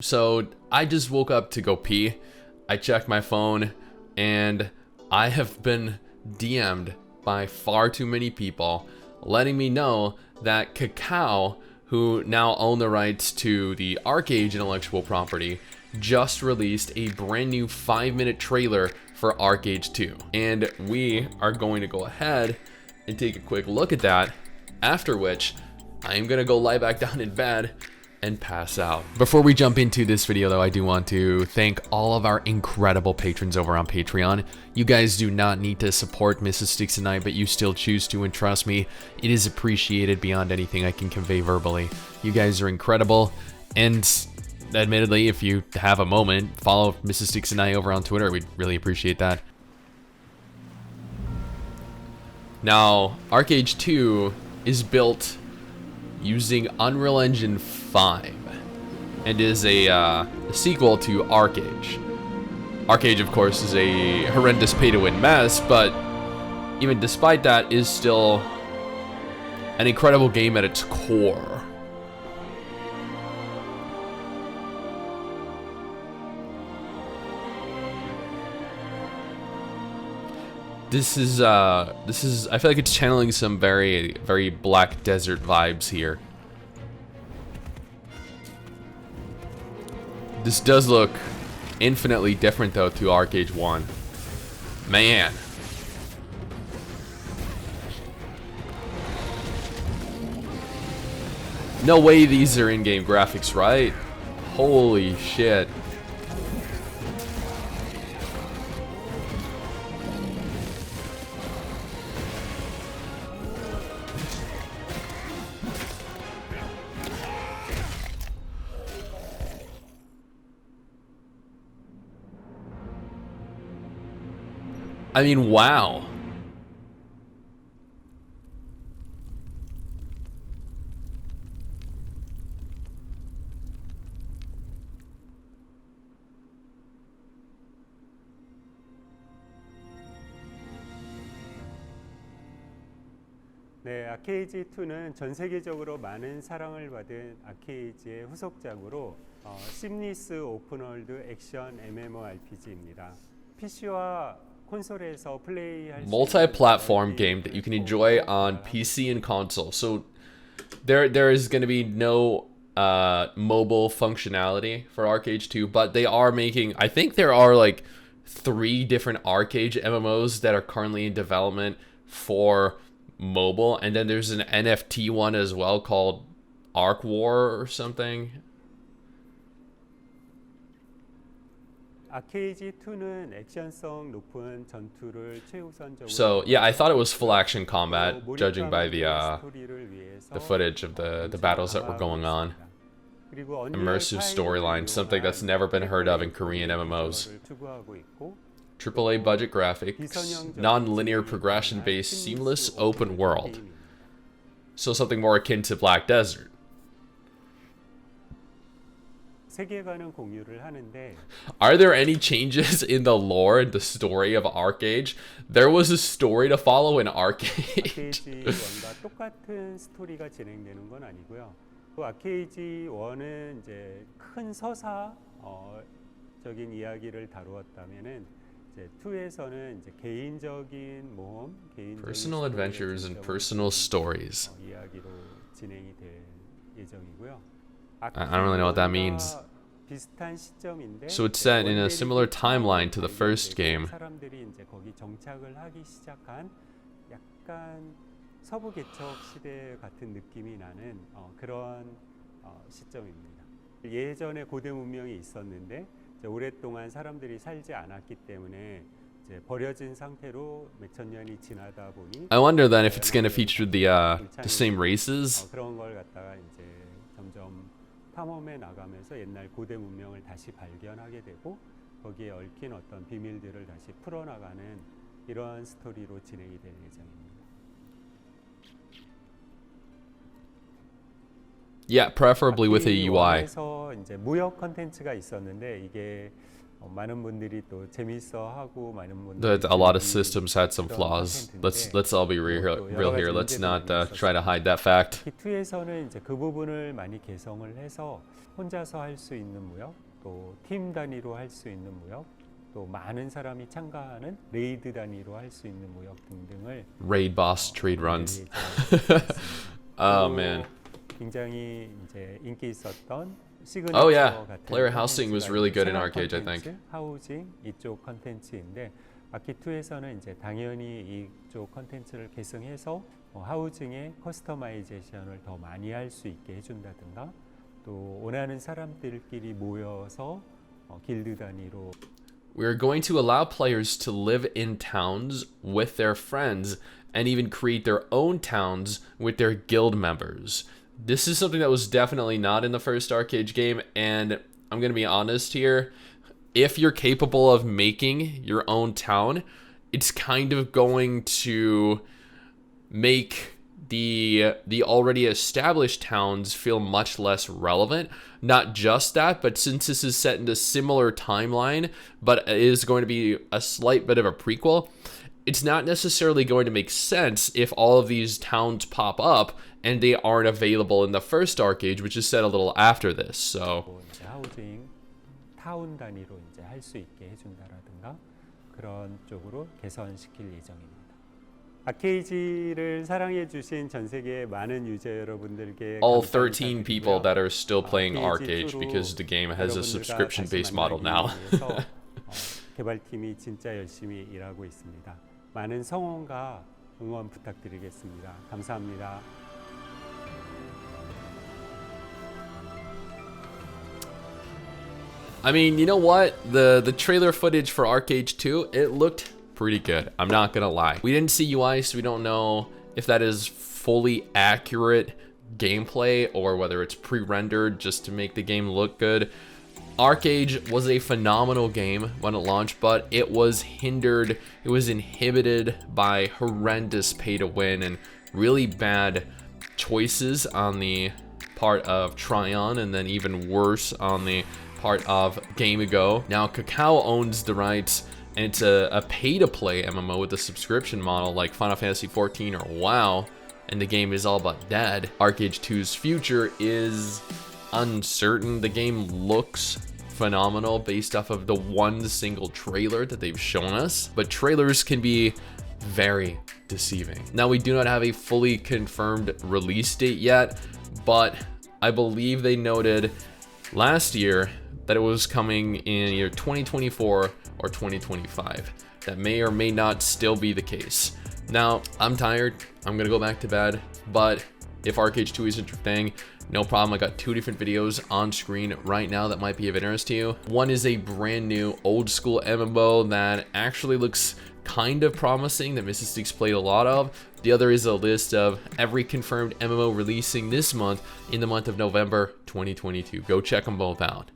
So I just woke up to go pee. I checked my phone and I have been DM'd by far too many people letting me know that Kakao, who now own the rights to the ArcheAge intellectual property, just released a brand new 5-minute trailer for ArcheAge 2. And we are going to go ahead and take a quick look at that, after which I am gonna go lie back down in bed and pass out. Before we jump into this video though, I do want to thank all of our incredible patrons over on Patreon. You guys do not need to support MRSSSTIX tonight, but you still choose to, and trust me, it is appreciated beyond anything I can convey verbally. You guys are incredible, and admittedly, if you have a moment, follow MRSSSTIX and I over on Twitter. We'd really appreciate that. Now, ArcheAge 2 is built using Unreal Engine 5 and is a sequel to ArcheAge. ArcheAge, of course, is a horrendous pay-to-win mess, but even despite that, is still an incredible game at its core. This is I feel like it's channeling some very Black Desert vibes here. This does look infinitely different though to ArcheAge 1. Man. No way these are in-game graphics, right? Holy shit. I mean, wow. 네, 아케이지 2는 전 세계적으로 많은 사랑을 받은 아케이지의 후속작으로 심리스 오픈월드 액션 MMORPG입니다. PC와 콘솔에서 플레이할 수 multi-platform game that you can enjoy on PC and console. So there is going to be no mobile functionality for ArcheAge 2, but they are making, I think there are like 3 different ArcheAge MMOs that are currently in development for mobile, and then there's an NFT one as well called Arc War or something. 아케이지 2는 액션성 높은 전투를 최우선적으로. So yeah, I thought it was full action combat, judging by the footage of the battles that were going on. Immersive storyline, something that's never been heard of in Korean MMOs. AAA budget graphics, non-linear progression-based, seamless open world. So something more akin to Black Desert. 세계관은 공유를 하는데. Are there any changes in the lore and the story of ArcheAge? There was a story to follow in ArcheAge. 아케이지 1과 똑같은 스토리가 진행되는 건 아니고요. 아케이지 1은 이제 큰 서사적인 이야기를 다루었다면은 이제 2에서는 이제 개인적인 모험, 개인적인 personal adventures and personal stories. 이야기로 진행이 될 예정이고요. I don't really know what that means. So it's set in a similar timeline to the first game. 사람들이 이제 거기 정착을 하기 시작한 약간 서부 개척 시대 같은 느낌이 나는 그런 시점입니다. 예전에 고대 문명이 있었는데 이제 오랫동안 사람들이 살지 않았기 때문에 이제 버려진 상태로 몇천 년이 지나다 보니. I wonder then if it's going to feature the same races. 그런 걸 갖다가 이제 점점 탐험해 나가면서 옛날 고대 문명을 다시 발견하게 되고 거기에 얽힌 어떤 비밀들을 다시 풀어나가는 이러한 스토리로 진행이 될 예정입니다. Yeah, preferably with a UI. 그래서 이제 무역 컨텐츠가 있었는데 이게 많은 분들이 또 재밌어하고 많은 A 분들이 lot of 즐기는 systems had some 그런 flaws. 콘텐츠인데 Let's all be 또 real 여러 here. 가지 Let's 문제도 not 많이 try to 있었습니다. hide that fact. T2에서는 이제 그 부분을 많이 개성을 해서 혼자서 할 수 있는 무역, 또 팀 단위로 할 수 있는 무역, 또 많은 사람이 참가하는 레이드 단위로 할 수 있는 무역 등등을 Raid boss trade runs. 또 Oh man. 굉장히 이제 인기 있었던 Oh yeah. 시그니처 같은 Player housing was really good in 생활 ArcheAge, I 콘텐츠, think. 하우징 이쪽 컨텐츠인데 아키2에서는 이제 당연히 이쪽 컨텐츠를 계승해서 하우징의 커스터마이제이션을 더 많이 할 수 있게 해준다든가 또 원하는 사람들끼리 모여서 길드 단위로 We're going to allow players to live in towns with their friends and even create their own towns with their guild members. This is something that was definitely not in the first ArcheAge game, and I'm going to be honest here. If you're capable of making your own town, it's kind of going to make the already established towns feel much less relevant. Not just that, but since this is set in a similar timeline, but it is going to be a slight bit of a prequel, it's not necessarily going to make sense if all of these towns pop up and they aren't available in the first ArcheAge, which is set a little after this. So 이제 하우징 타운 단위로 이제 할 수 있게 해준다라든가 그런 쪽으로 개선시킬 예정입니다. 아케이지를 사랑해 주신 전 세계 많은 유저 여러분들께 all 감사를 13 people 드리고요. that are still playing ArcheAge ArcheAge because the game has a 여러분들과 subscription-based 다시 model 만나기 now. 위해서, 개발팀이 진짜 열심히 일하고 있습니다. 많은 성원과 응원 부탁드리겠습니다. 감사합니다. I mean, you know what? The trailer footage for ArcheAge 2, it looked pretty good. I'm not gonna lie. We didn't see UI, so we don't know if that is fully accurate gameplay or whether it's pre-rendered just to make the game look good. ArcheAge was a phenomenal game when it launched, but it was hindered, it was inhibited by horrendous pay-to-win and really bad choices on the part of Tryon, and then even worse on the part of Game Ago. Now Kakao owns the rights, and it's a pay-to-play MMO with a subscription model like Final Fantasy XIV or WoW, and the game is all but dead. ArcheAge 2's future is uncertain. The game looks phenomenal based off of the one single trailer that they've shown us, but trailers can be very deceiving. Now, we do not have a fully confirmed release date yet, but I believe they noted last year that it was coming in either 2024 or 2025. That may or may not still be the case. Now, I'm tired, I'm gonna go back to bed, but if ArcheAge 2 isn't your thing, no problem. I got two different videos on screen right now that might be of interest to you. One is a brand new old school MMO that actually looks kind of promising, that MRSSSTIX played a lot of. The other is a list of every confirmed MMO releasing this month in the month of November 2022. Go check them both out.